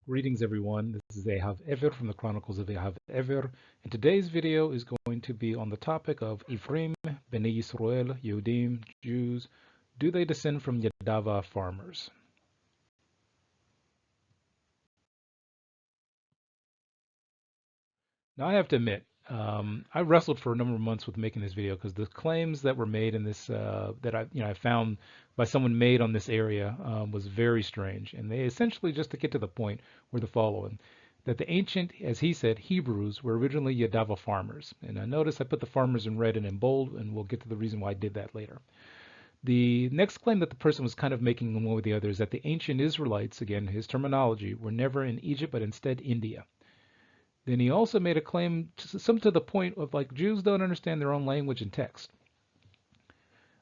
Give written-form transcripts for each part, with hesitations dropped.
Greetings, everyone. This is Ehav Ever from the Chronicles of Ehav Ever, and today's video is going to be on the topic of Ivrim, Benei Yisrael, Yehudim, Jews. Do they descend from Yadava farmers? Now, I have to admit, I wrestled for a number of months with making this video because the claims that were made in this that I found by someone made on this area was very strange, and they essentially, just to get to the point, were the following: that the ancient, as he said, Hebrews were originally Yadava farmers. And I notice I put the farmers in red and in bold, and we'll get to the reason why I did that later. The next claim that the person was kind of making one with the other is that the ancient Israelites, again, his terminology, were never in Egypt, but instead India. Then he also made a claim, some to the point of like Jews don't understand their own language and text.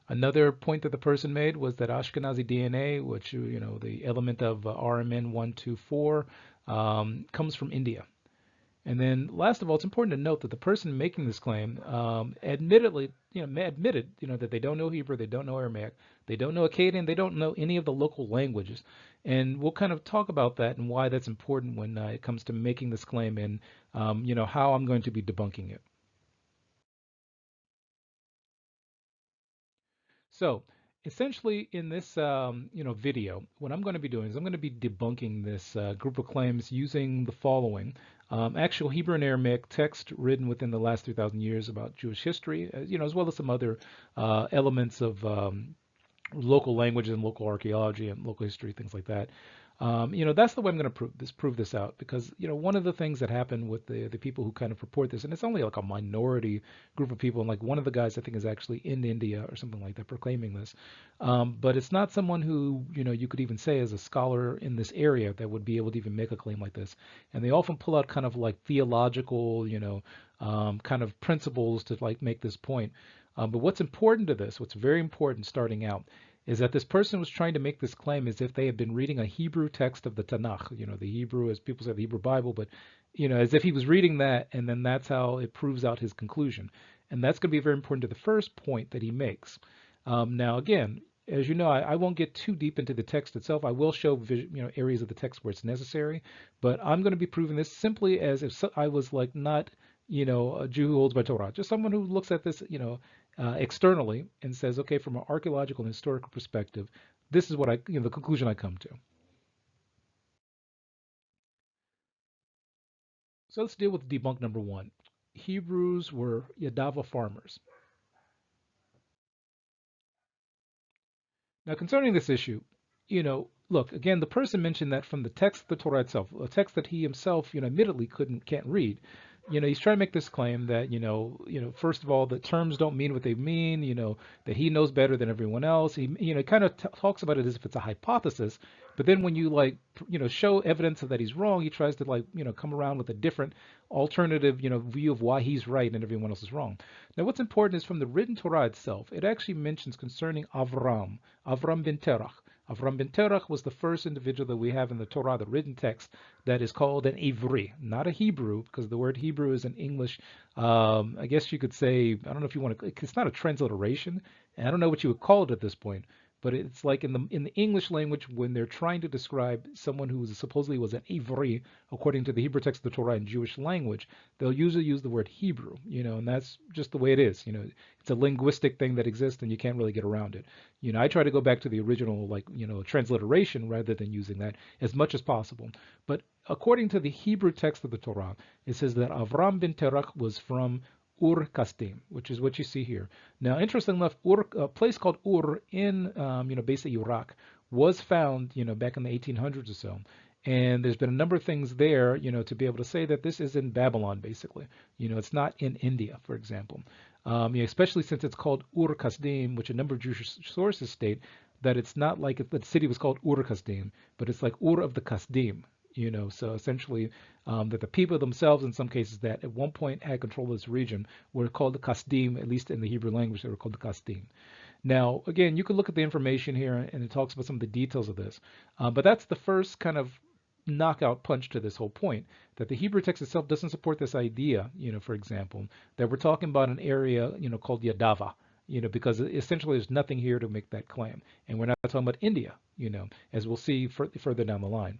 Another point that the person made was that Ashkenazi DNA, which the element of RMN 124, comes from India. And then, last of all, it's important to note that the person making this claim admitted, that they don't know Hebrew, they don't know Aramaic, they don't know Akkadian, they don't know any of the local languages. And we'll kind of talk about that and why that's important when it comes to making this claim and, how I'm going to be debunking it. So essentially in this video, what I'm going to be doing is I'm going to be debunking this group of claims using the following. Actual Hebrew and Aramaic text written within the last 3,000 years about Jewish history, as well as some other elements of local languages and local archaeology and local history, things like that. That's the way I'm going to prove this out because, one of the things that happened with the people who kind of report this, and it's only like a minority group of people, and like one of the guys I think is actually in India or something like that proclaiming this, but it's not someone who, you could even say is a scholar in this area that would be able to even make a claim like this. And they often pull out kind of like theological, kind of principles to like make this point. But what's important to this, what's very important starting out, is that this person was trying to make this claim as if they had been reading a Hebrew text of the Tanakh, the Hebrew, as people say, the Hebrew Bible, but, as if he was reading that, and then that's how it proves out his conclusion. And that's going to be very important to the first point that he makes. Now, again, as you know, I won't get too deep into the text itself. I will show areas of the text where it's necessary, but I'm going to be proving this simply as if I was like not a Jew who holds by Torah, just someone who looks at this, externally and says, okay, from an archaeological and historical perspective, this is what the conclusion I come to. So let's deal with debunk number one. Hebrews were Yadava farmers. Now, concerning this issue, look, again, the person mentioned that from the text of the Torah itself, a text that he himself, admittedly can't read. He's trying to make this claim that, first of all, the terms don't mean what they mean, that he knows better than everyone else. He, kind of talks about it as if it's a hypothesis, but then when you like, show evidence of that he's wrong, he tries to like, come around with a different alternative, view of why he's right and everyone else is wrong. Now, what's important is from the written Torah itself, it actually mentions concerning Avram ben Terach. Avram ben Terach was the first individual that we have in the Torah, the written text, that is called an Ivri, not a Hebrew, because the word Hebrew is an English, I guess you could say, I don't know if you want to, it's not a transliteration, and I don't know what you would call it at this point, but it's like in the English language when they're trying to describe someone who supposedly was an Ivri, according to the Hebrew text of the Torah in Jewish language, they'll usually use the word Hebrew, and that's just the way it is. It's a linguistic thing that exists and you can't really get around it. I try to go back to the original, like, transliteration rather than using that as much as possible. But according to the Hebrew text of the Torah, it says that Avram ben Terach was from Ur Kasdim, which is what you see here. Now, interestingly enough, a place called Ur in, basically Iraq, was found, back in the 1800s or so. And there's been a number of things there, to be able to say that this is in Babylon, basically. It's not in India, for example. Especially since it's called Ur Kasdim, which a number of Jewish sources state that it's not like the city was called Ur Kasdim, but it's like Ur of the Kasdim. So essentially that the people themselves, in some cases, that at one point had control of this region, were called the Kasdim, at least in the Hebrew language, they were called the Kasdim. Now, again, you can look at the information here, and it talks about some of the details of this. But that's the first kind of knockout punch to this whole point, that the Hebrew text itself doesn't support this idea, for example, that we're talking about an area, called Yadava, because essentially there's nothing here to make that claim. And we're not talking about India, as we'll see further down the line.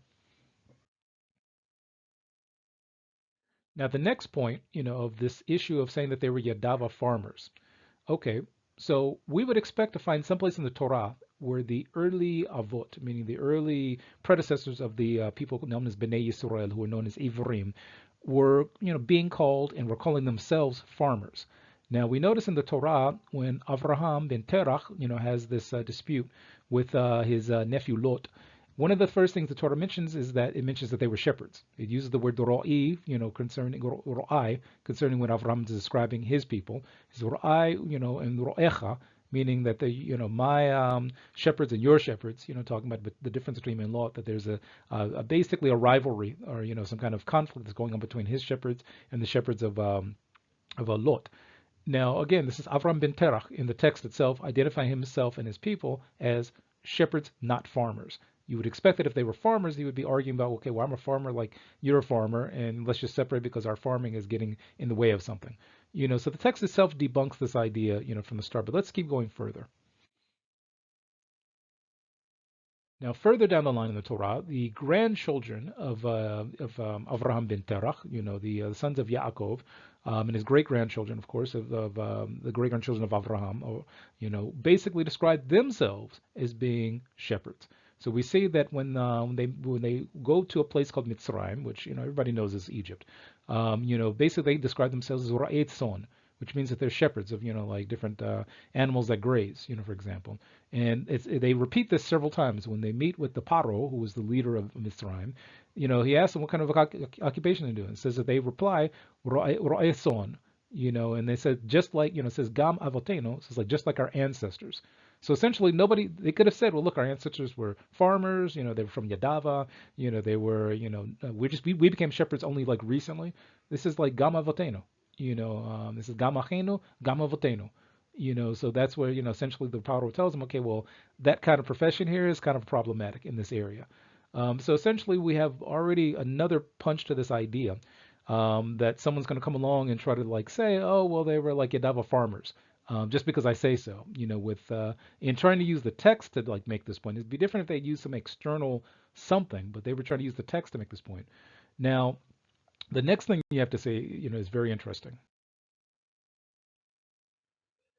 Now, the next point, of this issue of saying that they were Yadava farmers. Okay, so we would expect to find someplace in the Torah where the early Avot, meaning the early predecessors of the people known as Benei Yisrael, who were known as Ivrim, were, being called and were calling themselves farmers. Now we notice in the Torah when Avraham ben Terach, has this dispute with his nephew Lot. One of the first things the Torah mentions is that it mentions that they were shepherds. It uses the word ro'i, concerning ro'ai, concerning when Avraham is describing his people. It's ro'ai, and ro'echa, meaning that my shepherds and your shepherds, talking about the difference between him and Lot, that there's basically a rivalry or some kind of conflict that's going on between his shepherds and the shepherds of Lot. Now, again, this is Avram ben Terach in the text itself, identifying himself and his people as shepherds, not farmers. You would expect that if they were farmers, he would be arguing about, okay, well, I'm a farmer like you're a farmer, and let's just separate because our farming is getting in the way of something. So the text itself debunks this idea, from the start. But let's keep going further. Now, further down the line in the Torah, the grandchildren of Avraham ben Terach, the sons of Yaakov, and his great grandchildren, of course, of the great grandchildren of Avraham, basically describe themselves as being shepherds. So we see that when they go to a place called Mitzrayim, which everybody knows is Egypt, basically they describe themselves as Ra'et Son, which means that they're shepherds of like different animals that graze, for example. And they repeat this several times when they meet with the Paro, who was the leader of Mitzrayim. He asks them what kind of occupation they do. And says that they reply, Ro'e son, and they said just like, it says Gam Avoteno, it says like just like our ancestors. So essentially, they could have said, well, look, our ancestors were farmers, they were from Yadava, they were, we became shepherds only like recently. This is like Gam Avoteno. This is Gam Achenu, Gam Avotenu. So that's where, essentially the Paro tells them, okay, well, that kind of profession here is kind of problematic in this area. So essentially we have already another punch to this idea that someone's going to come along and try to like say, oh, well, they were like Yadava farmers. Just because I say so, in trying to use the text to like make this point. It'd be different if they used some external something, but they were trying to use the text to make this point. Now, the next thing you have to say, is very interesting.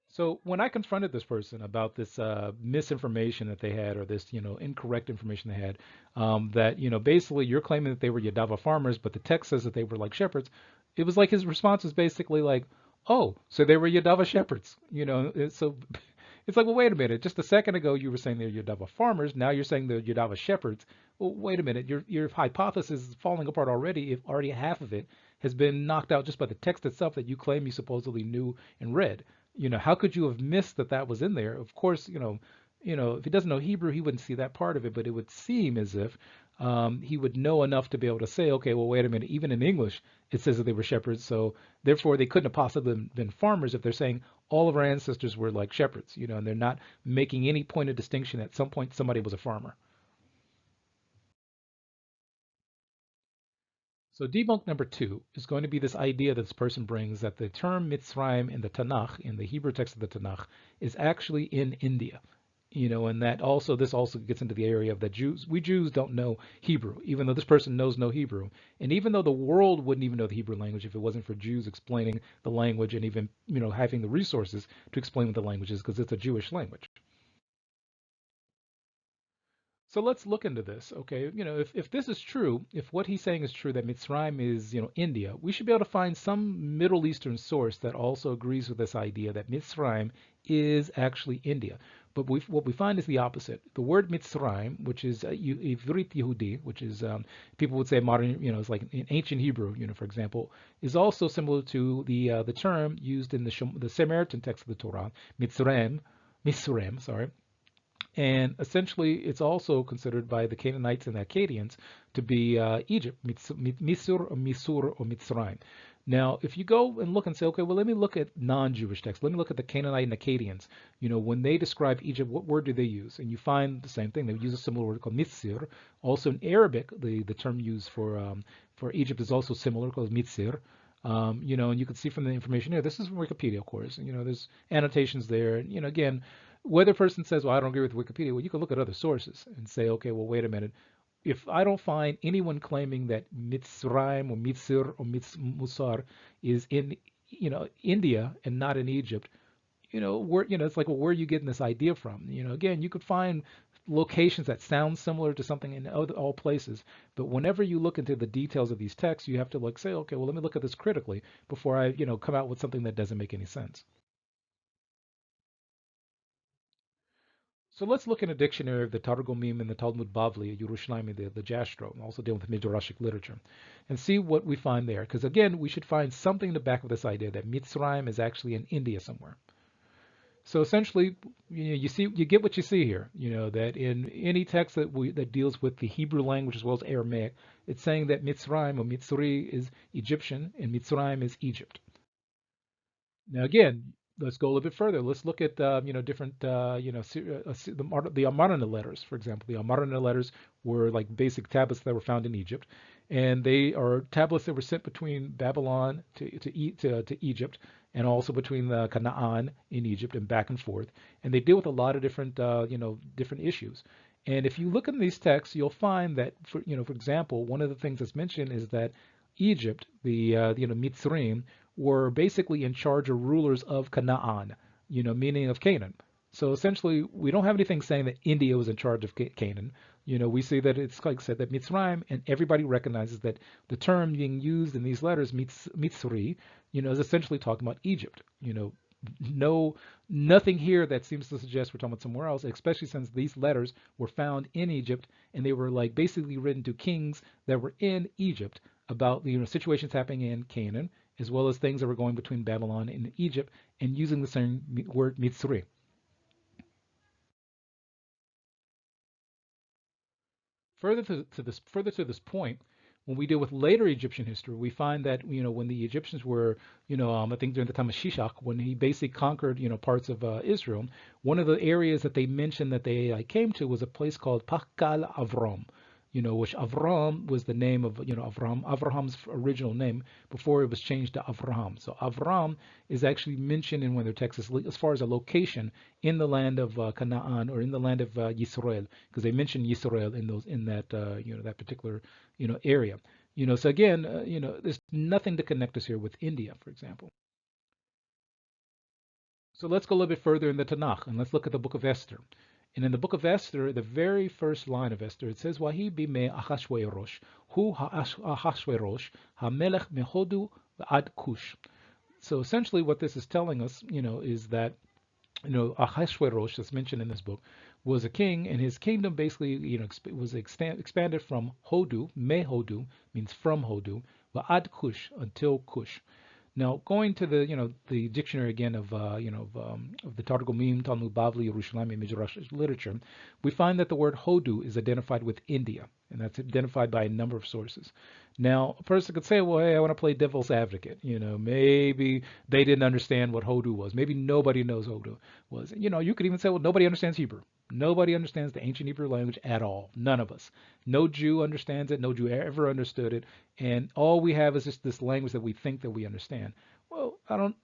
So when I confronted this person about this misinformation that they had, or this, incorrect information they had, that, basically you're claiming that they were Yadava farmers, but the text says that they were like shepherds. It was like his response was basically like, oh, so they were Yadava shepherds. So it's like, well, wait a minute. Just a second ago you were saying they're Yadava farmers. Now you're saying they're Yadava shepherds. Well, wait a minute. Your hypothesis is falling apart already. If already half of it has been knocked out just by the text itself that you claim you supposedly knew and read. How could you have missed that that was in there? Of course, if he doesn't know Hebrew, he wouldn't see that part of it, but it would seem as if he would know enough to be able to say, okay, well, wait a minute, even in English, it says that they were shepherds, so therefore they couldn't have possibly been farmers if they're saying all of our ancestors were like shepherds, and they're not making any point of distinction. At some point, somebody was a farmer. So debunk number two is going to be this idea that this person brings that the term Mitzrayim in the Tanakh, in the Hebrew text of the Tanakh, is actually in India. And that also this also gets into the area of that we Jews don't know Hebrew, even though this person knows no Hebrew, and even though the world wouldn't even know the Hebrew language if it wasn't for Jews explaining the language and even having the resources to explain what the language is because it's a Jewish language. So let's look into this, okay? If this is true, if what he's saying is true, that Mitzrayim is, India, we should be able to find some Middle Eastern source that also agrees with this idea that Mitzrayim is actually India. But what we find is the opposite. The word Mitzrayim, which is Ivrit Yehudi, which is people would say modern, it's like in ancient Hebrew, for example, is also similar to the term used in the Samaritan text of the Torah, Mitzrayim, sorry. And essentially, it's also considered by the Canaanites and the Akkadians to be Egypt, Misur or Mitzrayim. Now, if you go and look and say, okay, well, let me look at non-Jewish texts. Let me look at the Canaanite and Akkadians. When they describe Egypt, what word do they use? And you find the same thing. They use a similar word called Mitzir. Also in Arabic, the term used for Egypt is also similar, called Mitzir. And you can see from the information here, this is from Wikipedia, of course. There's annotations there. Again, whether a person says, well, I don't agree with Wikipedia, well, you can look at other sources and say, okay, well, wait a minute. if I don't find anyone claiming that Mitzrayim or Mitzir or Musar is in India and not in Egypt, where it's like, well, where are you getting this idea from? Again, you could find locations that sound similar to something in all places, but whenever you look into the details of these texts, you have to like say, okay, well, let me look at this critically before I come out with something that doesn't make any sense. So let's look in a dictionary of the Targumim and the Talmud Bavli, Yerushalmi, the Jastro, also dealing with Midrashic literature, and see what we find there. Because again, we should find something in the back of this idea that Mitzrayim is actually in India somewhere. So essentially, you get what you see here. That in any text that deals with the Hebrew language as well as Aramaic, it's saying that Mitzrayim or Mitzri is Egyptian and Mitzrayim is Egypt. Now again, let's go a little bit further. Let's look at different the Amarna letters, for example. The Amarna letters were like basic tablets that were found in Egypt, and they are tablets that were sent between Babylon to Egypt, and also between the Canaan in Egypt and back and forth. And they deal with a lot of different different issues. And if you look in these texts, you'll find that for example, one of the things that's mentioned is that Egypt, the Mitzrayim, were basically in charge of rulers of Canaan, meaning of Canaan. So essentially, we don't have anything saying that India was in charge of Canaan. We see that it's like said that Mitzrayim, and everybody recognizes that the term being used in these letters, Mitzri, is essentially talking about Egypt. Nothing here that seems to suggest we're talking about somewhere else, especially since these letters were found in Egypt and they were like basically written to kings that were in Egypt about situations happening in Canaan, as well as things that were going between Babylon and Egypt, and using the same word Mitzri. Further to this point, when we deal with later Egyptian history, we find that when the Egyptians were, I think during the time of Shishak, when he basically conquered parts of Israel, one of the areas that they mentioned that they came to was a place called Pakal Avram, which Avram was the name of Avraham's original name before it was changed to Avraham. So Avram is actually mentioned in one of their texts as far as a location in the land of Canaan, or in the land of Yisrael, because they mention Yisrael in that that particular area. So again, there's nothing to connect us here with India, for example. So let's go a little bit further in the Tanakh, and let's look at the book of Esther. And in the book of Esther, the very first line of Esther, it says, "Wahi bime Achashverosh, hu Achashverosh, hamelech mehodu ad Kush." So essentially, what this is telling us, is that Ahasuerus, that's mentioned in this book, was a king, and his kingdom basically, was expanded from Hodu. Me Hodu means from Hodu, ad Kush, until Kush. Now, going to the dictionary again of the Targumim, Talmud Bavli, Yerushalmi, Midrash literature, we find that the word Hodu is identified with India, and that's identified by a number of sources. Now, a person could say, well, hey, I want to play devil's advocate. Maybe they didn't understand what Hodu was. Maybe nobody knows Hodu was. You could even say, well, nobody understands Hebrew. Nobody understands the ancient Hebrew language at all. None of us. No Jew understands it. No Jew ever understood it. And all we have is just this language that we think that we understand. Well,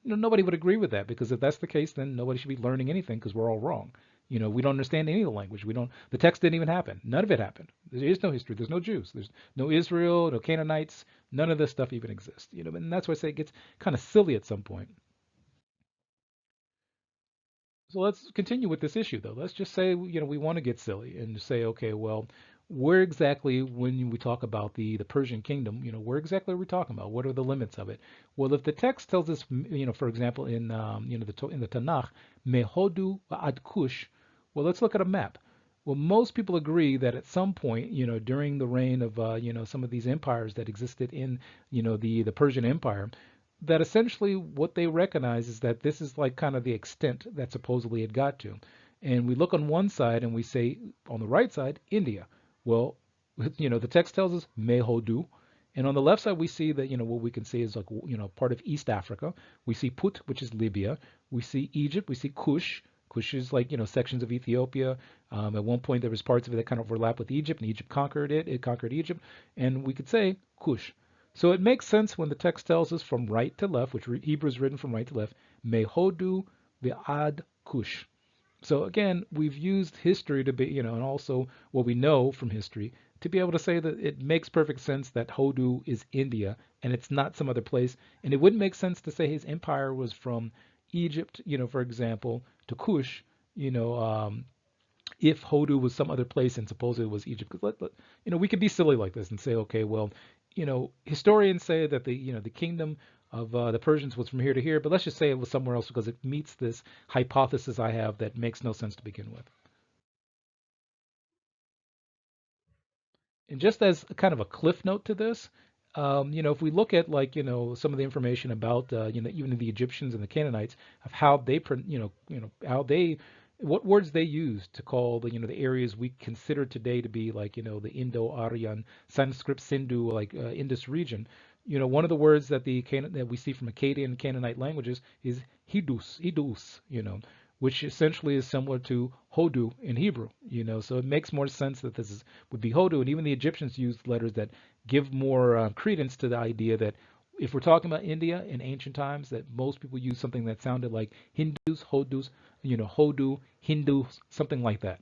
nobody would agree with that, because if that's the case, then nobody should be learning anything, because we're all wrong. We don't understand any of the language. The text didn't even happen. None of it happened. There is no history. There's no Jews. There's no Israel, no Canaanites. None of this stuff even exists. And that's why I say it gets kind of silly at some point. So let's continue with this issue, though. Let's just say, we want to get silly and say, okay, well, where exactly, when we talk about the Persian kingdom, where exactly are we talking about? What are the limits of it? Well, if the text tells us, for example, in the Tanakh, Mehodu ad Kush, well, let's look at a map. Well, most people agree that at some point, during the reign of, some of these empires that existed in, the Persian Empire, that essentially what they recognize is that this is like kind of the extent that supposedly it got to. And we look on one side and we say, on the right side, India. Well, the text tells us Mehodu. And on the left side, we see that, what we can say is like, part of East Africa. We see Put, which is Libya. We see Egypt. We see Kush. Kush is like, sections of Ethiopia. At one point, there was parts of it that kind of overlap with Egypt, and Egypt conquered it. It conquered Egypt. And we could say Kush. So it makes sense when the text tells us from right to left, which Hebrew is written from right to left, Mehodu ve'ad Kush. So again, we've used history to be, and also what we know from history, to be able to say that it makes perfect sense that Hodu is India and it's not some other place. And it wouldn't make sense to say his empire was from Egypt, for example, to Kush, you know, if Hodu was some other place and supposedly it was Egypt. Because we could be silly like this and say, okay, well, historians say that the kingdom of the Persians was from here to here, but let's just say it was somewhere else because it meets this hypothesis I have that makes no sense to begin with. And just as a kind of a cliff note to this, if we look at like some of the information about even the Egyptians and the Canaanites of how they how they what words they used to call the areas we consider today to be like the Indo-Aryan Sanskrit Sindhu like Indus region. One of the words that that we see from Akkadian and Canaanite languages is hidus, which essentially is similar to Hodu in Hebrew, so it makes more sense that would be Hodu, and even the Egyptians used letters that give more credence to the idea that if we're talking about India in ancient times, that most people use something that sounded like Hindus, Hodus, Hodu, Hindu, something like that,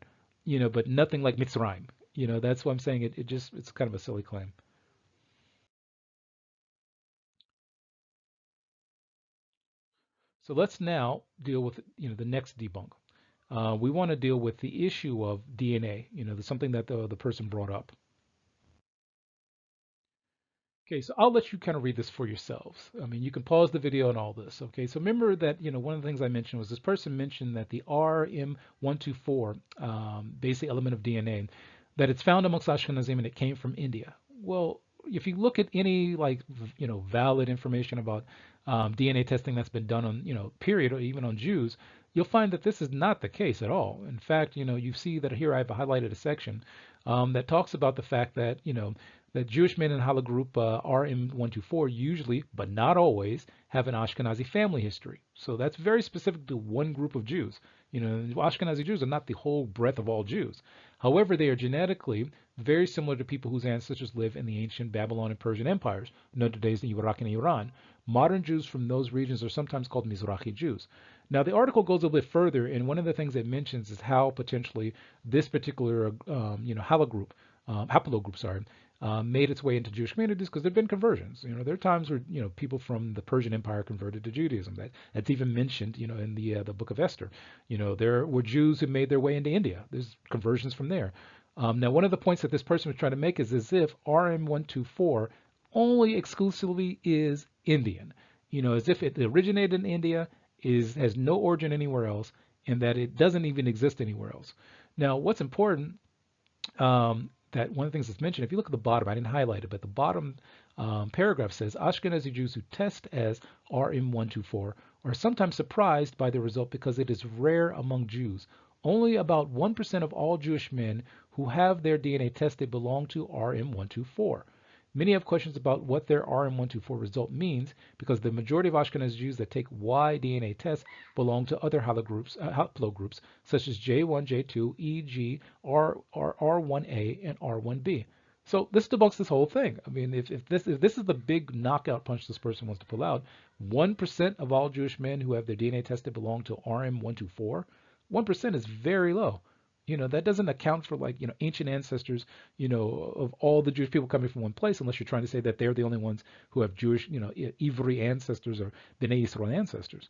but nothing like Mitzrayim. That's why I'm saying it's kind of a silly claim. So let's now deal with the next debunk. We want to deal with the issue of DNA, something that the person brought up. Okay, so I'll let you kind of read this for yourselves. I mean, you can pause the video and all this. Okay, so remember that one of the things I mentioned was this person mentioned that the RM124, basic element of DNA, that it's found amongst Ashkenazim and it came from India. Well, if you look at any like valid information about DNA testing that's been done on period or even on Jews, you'll find that this is not the case at all. In fact, you see that here I've highlighted a section that talks about the fact that that Jewish men in Hala group RM124 usually, but not always, have an Ashkenazi family history. So that's very specific to one group of Jews. Ashkenazi Jews are not the whole breadth of all Jews. However, they are genetically very similar to people whose ancestors live in the ancient Babylon and Persian empires, known today as Iraq and Iran. Modern Jews from those regions are sometimes called Mizrahi Jews. Now, the article goes a bit further, and one of the things it mentions is how potentially this particular, Hala group, haplogroup, sorry, made its way into Jewish communities because there have been conversions. There are times where people from the Persian Empire converted to Judaism. That's even mentioned in the Book of Esther. There were Jews who made their way into India. There's conversions from there. Now, one of the points that this person was trying to make is as if RM124 only exclusively is Indian. As if it originated in India, has no origin anywhere else, and that it doesn't even exist anywhere else. Now, what's important, that one of the things that's mentioned, if you look at the bottom, I didn't highlight it, but the bottom paragraph says Ashkenazi Jews who test as RM124 are sometimes surprised by the result because it is rare among Jews. Only about 1% of all Jewish men who have their DNA tested belong to RM124. Many have questions about what their RM124 result means because the majority of Ashkenazi Jews that take Y DNA tests belong to other haplogroups such as J1, J2, E.g. R1A, and R1B. So this debunks this whole thing. I mean, if this is the big knockout punch this person wants to pull out, 1% of all Jewish men who have their DNA tested belong to RM124. 1% is very low. That doesn't account for like, ancient ancestors, of all the Jewish people coming from one place, unless you're trying to say that they're the only ones who have Jewish, Ivri ancestors or Benei Yisrael ancestors.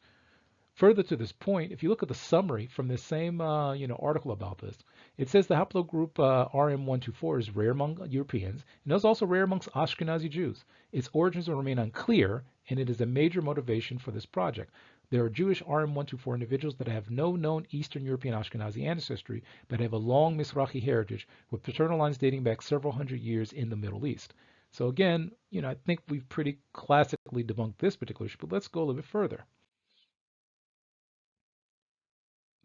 Further to this point, if you look at the summary from this same, article about this, it says the haplogroup RM124 is rare among Europeans, and is also rare amongst Ashkenazi Jews. Its origins will remain unclear, and it is a major motivation for this project. There are Jewish RM124 individuals that have no known Eastern European Ashkenazi ancestry, but have a long Mizrahi heritage, with paternal lines dating back several hundred years in the Middle East. So again, I think we've pretty classically debunked this particular issue, but let's go a little bit further.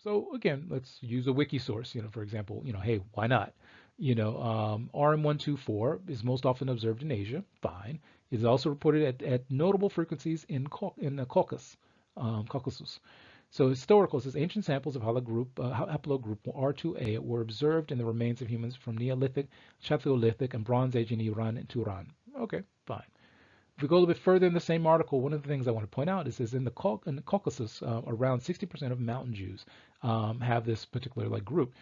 So again, let's use a wiki source, for example, hey, why not? RM124 is most often observed in Asia, fine. It is also reported at notable frequencies in the Caucasus. So historical says ancient samples of haplogroup R2A were observed in the remains of humans from Neolithic, Chalcolithic, and Bronze Age in Iran and Turan. Okay, fine. If we go a little bit further in the same article, one of the things I want to point out is in the Caucasus, around 60% of mountain Jews have this particular group.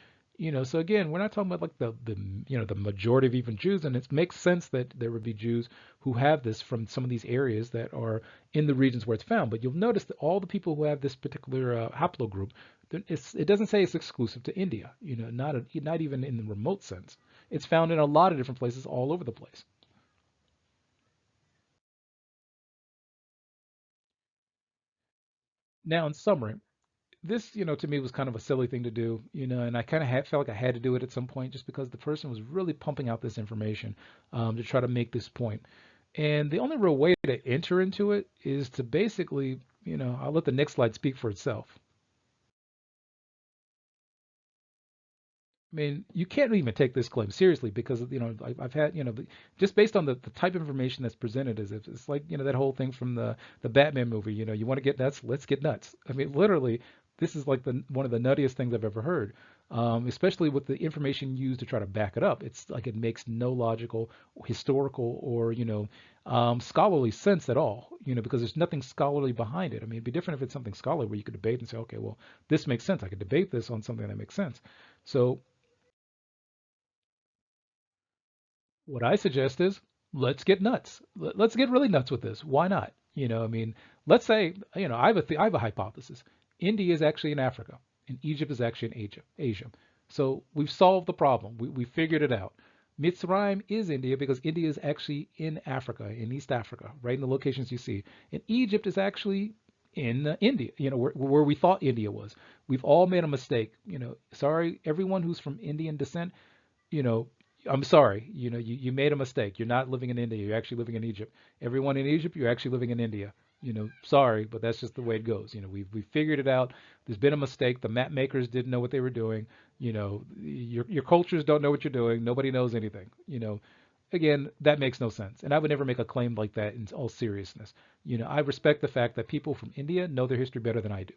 So again, we're not talking about like the majority of even Jews, and it makes sense that there would be Jews who have this from some of these areas that are in the regions where it's found. But you'll notice that all the people who have this particular haplogroup, it doesn't say it's exclusive to India. Not even in the remote sense. It's found in a lot of different places all over the place. Now, in summary, this, to me was kind of a silly thing to do, and I kind of felt like I had to do it at some point just because the person was really pumping out this information to try to make this point. And the only real way to enter into it is to basically, I'll let the next slide speak for itself. I mean, you can't even take this claim seriously because I've had just based on the type of information that's presented as if it's like that whole thing from the Batman movie. You want to get nuts, let's get nuts. I mean, literally, this is like the one of the nuttiest things I've ever heard. Especially with the information used to try to back it up. It's like it makes no logical, historical, or scholarly sense at all. Because there's nothing scholarly behind it. I mean, it'd be different if it's something scholarly where you could debate and say, okay, well, this makes sense. I could debate this on something that makes sense. So what I suggest is let's get nuts. Let's get really nuts with this. Why not? I mean, let's say, I have a hypothesis. India is actually in Africa, and Egypt is actually in Asia. So we've solved the problem. We figured it out. Mitzrayim is India because India is actually in Africa, in East Africa, right in the locations you see. And Egypt is actually in India, where we thought India was. We've all made a mistake. Sorry, everyone who's from Indian descent, you know, I'm sorry, you made a mistake. You're not living in India. You're actually living in Egypt. Everyone in Egypt, you're actually living in India. Sorry, but that's just the way it goes. We've figured it out. There's been a mistake. The map makers didn't know what they were doing. Your cultures don't know what you're doing. Nobody knows anything. Again, that makes no sense. And I would never make a claim like that in all seriousness. I respect the fact that people from India know their history better than I do.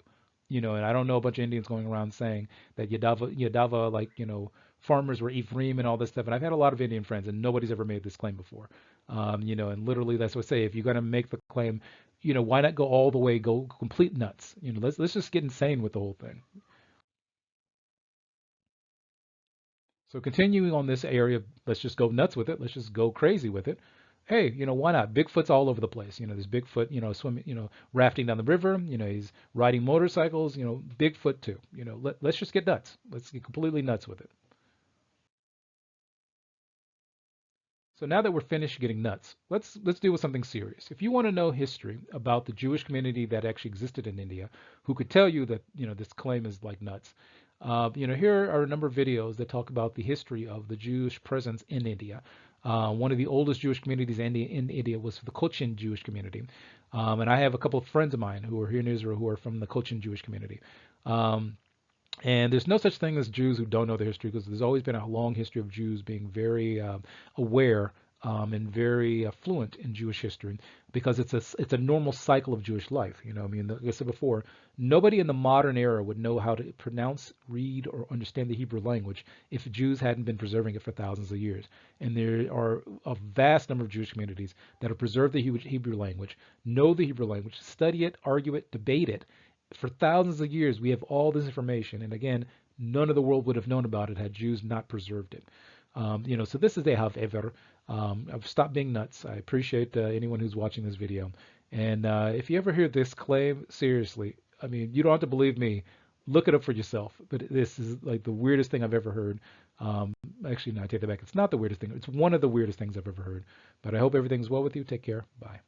And I don't know a bunch of Indians going around saying that Yadava, like, farmers were Ivrim and all this stuff. And I've had a lot of Indian friends, and nobody's ever made this claim before. And literally that's what I say. If you're going to make the claim, why not go all the way, go complete nuts? Let's just get insane with the whole thing. So continuing on this area, let's just go nuts with it. Let's just go crazy with it. Hey, why not? Bigfoot's all over the place. There's Bigfoot, swimming, rafting down the river. He's riding motorcycles. Bigfoot too. Let's just get nuts. Let's get completely nuts with it. So now that we're finished getting nuts, let's deal with something serious. If you want to know history about the Jewish community that actually existed in India, who could tell you that this claim is like nuts, here are a number of videos that talk about the history of the Jewish presence in India. One of the oldest Jewish communities in India was the Cochin Jewish community, and I have a couple of friends of mine who are here in Israel who are from the Cochin Jewish community. Um, and there's no such thing as Jews who don't know their history because there's always been a long history of Jews being very aware and very fluent in Jewish history because it's a normal cycle of Jewish life. I mean, like I said before, nobody in the modern era would know how to pronounce, read, or understand the Hebrew language if Jews hadn't been preserving it for thousands of years. And there are a vast number of Jewish communities that have preserved the Hebrew language, know the Hebrew language, study it, argue it, debate it for thousands of years. We have all this information, and again, none of the world would have known about it had Jews not preserved it. So this is a have ever. I've stopped being nuts. I appreciate anyone who's watching this video. And if you ever hear this claim, seriously, I mean, you don't have to believe me. Look it up for yourself. But this is like the weirdest thing I've ever heard. Actually, no, I take that back. It's not the weirdest thing. It's one of the weirdest things I've ever heard. But I hope everything's well with you. Take care. Bye.